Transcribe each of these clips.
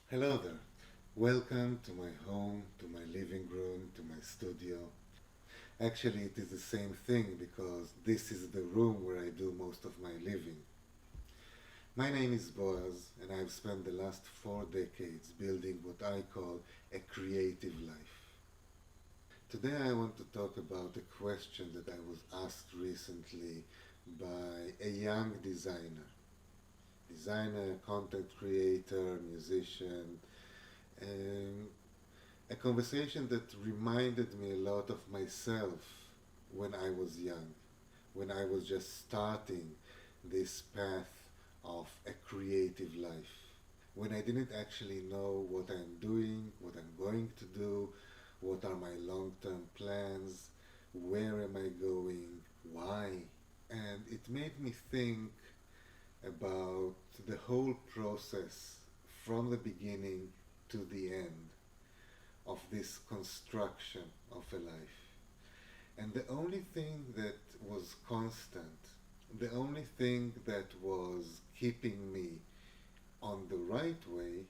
Hello there. Welcome to my home, to my living room, to my studio. Actually, it is the same thing because this is the room where I do most of my living. My name is Boaz, and I've spent the last 4 decades building what I call a creative life. Today, I want to talk about a question that I was asked recently by a young designer, content creator, musician, and a conversation that reminded me a lot of myself when I was young, when I was just starting this path of a creative life, when I didn't actually know what I'm doing, what I'm going to do, what are my long term plans, where am I going, why. And it made me think about the whole process from the beginning to the end of this construction of a life. And the only thing that was constant, the only thing that was keeping me on the right way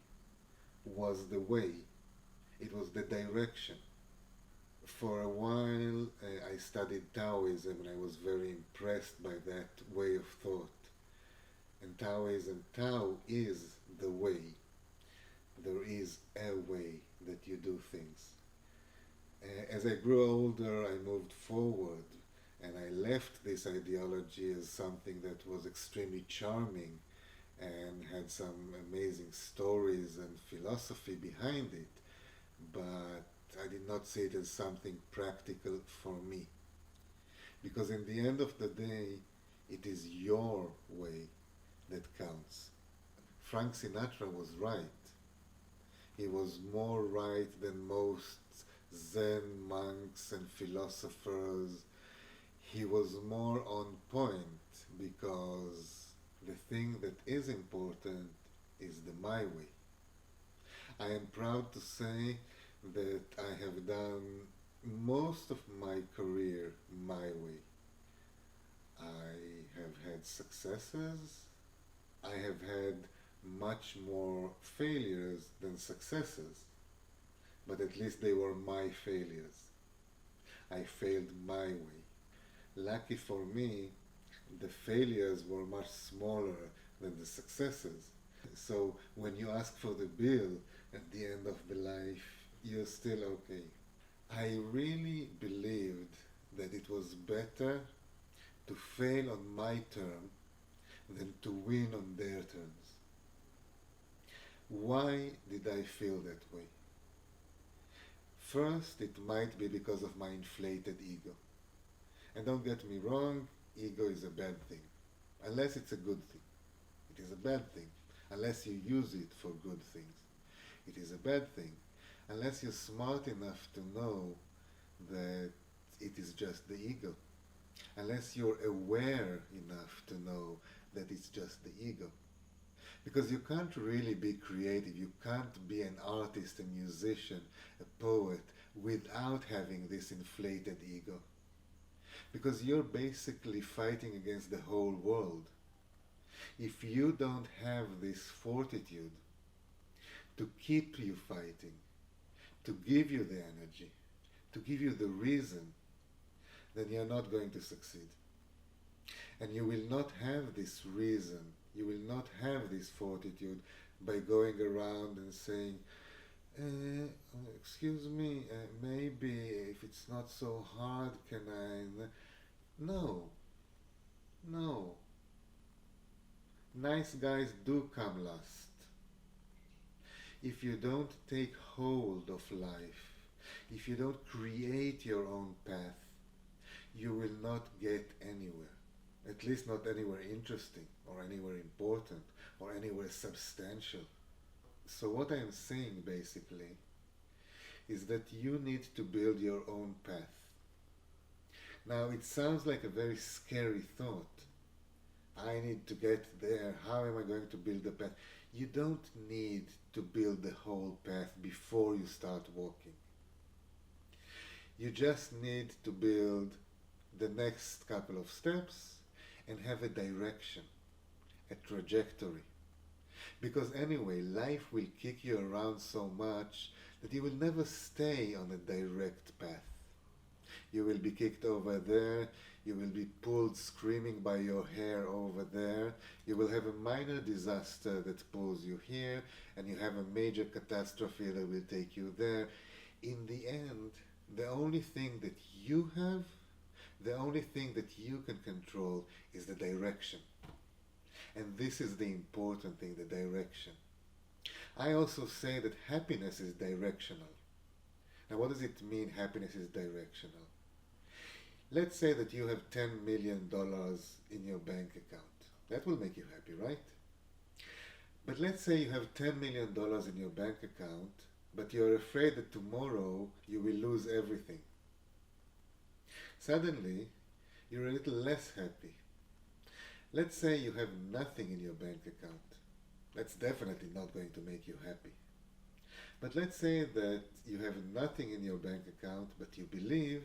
was the way, it was the direction. For a while, I studied Taoism and I was very impressed by that way of thought. And Taoism, Tao is the way. There is a way that you do things. As I grew older, I moved forward and I left this ideology as something that was extremely charming and had some amazing stories and philosophy behind it, but I did not see it as something practical for me. Because in the end of the day, it is your way that counts. Frank Sinatra was right. He was more right than most Zen monks and philosophers. He was more on point because the thing that is important is the my way. I am proud to say that I have done most of my career my way. I have had successes. I have had much more failures than successes, but at least they were my failures. I failed my way. Lucky for me, the failures were much smaller than the successes. So when you ask for the bill at the end of the life, you're still okay. I really believed that it was better to fail on my term than to win on their terms. Why did I feel that way? First, it might be because of my inflated ego. And don't get me wrong, ego is a bad thing. Unless it's a good thing. It is a bad thing. Unless you use it for good things. It is a bad thing. Unless you're smart enough to know that it is just the ego. Unless you're aware enough to know that it's just the ego. Because you can't really be creative, you can't be an artist, a musician, a poet without having this inflated ego. Because you're basically fighting against the whole world. If you don't have this fortitude to keep you fighting, to give you the energy, to give you the reason, then you're not going to succeed. And you will not have this reason, you will not have this fortitude by going around and saying, excuse me, maybe if it's not so hard, can I? No, no. Nice guys do come last. If you don't take hold of life, if you don't create your own path, you will not get anywhere. At least not anywhere interesting, or anywhere important, or anywhere substantial. So, what I am saying basically is that you need to build your own path. Now, it sounds like a very scary thought. I need to get there. How am I going to build the path? You don't need to build the whole path before you start walking. You just need to build the next couple of steps and have a direction, a trajectory. Because anyway, life will kick you around so much that you will never stay on a direct path. You will be kicked over there, you will be pulled screaming by your hair over there, you will have a minor disaster that pulls you here, and you have a major catastrophe that will take you there. In the end, the only thing that you have, the only thing that you can control is the direction. And this is the important thing, the direction. I also say that happiness is directional. Now, what does it mean happiness is directional? Let's say that you have $10 million in your bank account. That will make you happy, right? But let's say you have $10 million in your bank account, but you're afraid that tomorrow you will lose everything. Suddenly, you're a little less happy. Let's say you have nothing in your bank account. That's definitely not going to make you happy. But let's say that you have nothing in your bank account, but you believe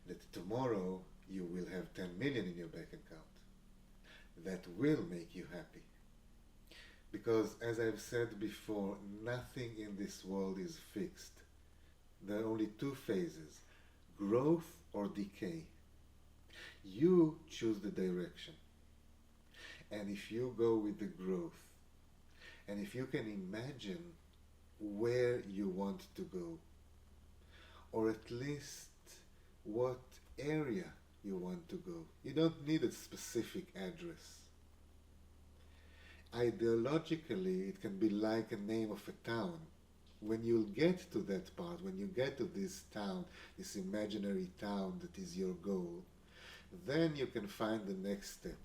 that tomorrow you will have 10 million in your bank account. That will make you happy. Because as I've said before, nothing in this world is fixed. There are only two phases, growth or decay. You choose the direction. And if you go with the growth, and if you can imagine where you want to go, or at least what area you want to go, you don't need a specific address. Ideologically, it can be like a name of a town. When you'll get to that part, when you get to this town, this imaginary town that is your goal, then you can find the next step.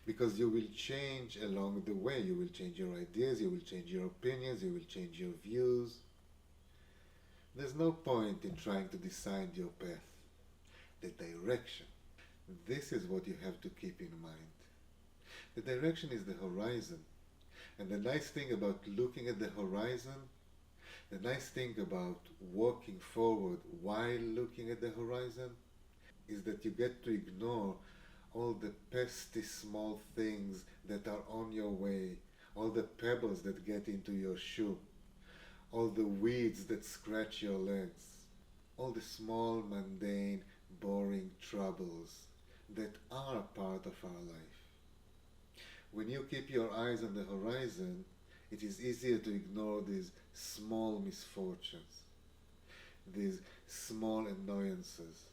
Because you will change along the way. You will change your ideas, you will change your opinions, you will change your views. There's no point in trying to decide your path. The direction. This is what you have to keep in mind. The direction is the horizon. And the nice thing about looking at the horizon, the nice thing about walking forward while looking at the horizon, is that you get to ignore all the pesky small things that are on your way, all the pebbles that get into your shoe, all the weeds that scratch your legs, all the small, mundane, boring troubles that are part of our life. When you keep your eyes on the horizon, it is easier to ignore these small misfortunes, these small annoyances,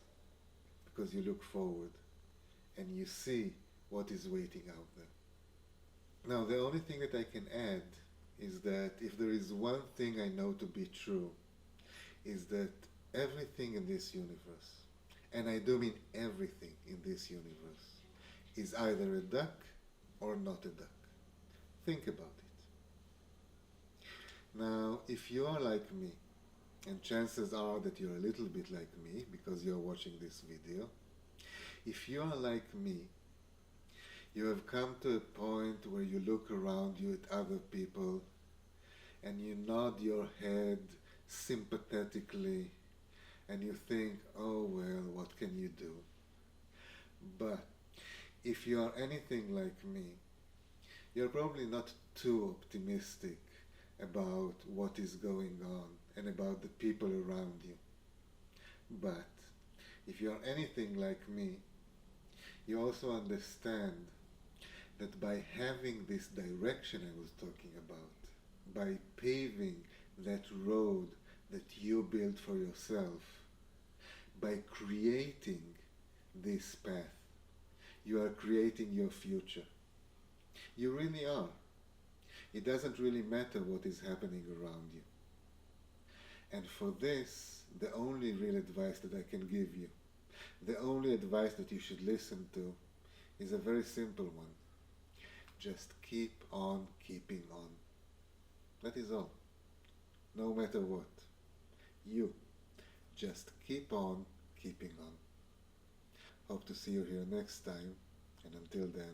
because you look forward and you see what is waiting out there. Now, the only thing that I can add is that if there is one thing I know to be true, is that everything in this universe, and I do mean everything in this universe, is either a duck or not a duck. Think about it. Now, if you are like me, and chances are that you're a little bit like me because you're watching this video, if you are like me, you have come to a point where you look around you at other people and you nod your head sympathetically and you think, oh well, what can you do? But if you are anything like me, you're probably not too optimistic about what is going on and about the people around you. But if you're anything like me, you also understand that by having this direction I was talking about, by paving that road that you built for yourself, by creating this path, you are creating your future. You really are. It doesn't really matter what is happening around you. And for this, the only real advice that I can give you, the only advice that you should listen to, is a very simple one. Just keep on keeping on. That is all. No matter what. You just keep on keeping on. Hope to see you here next time, and until then,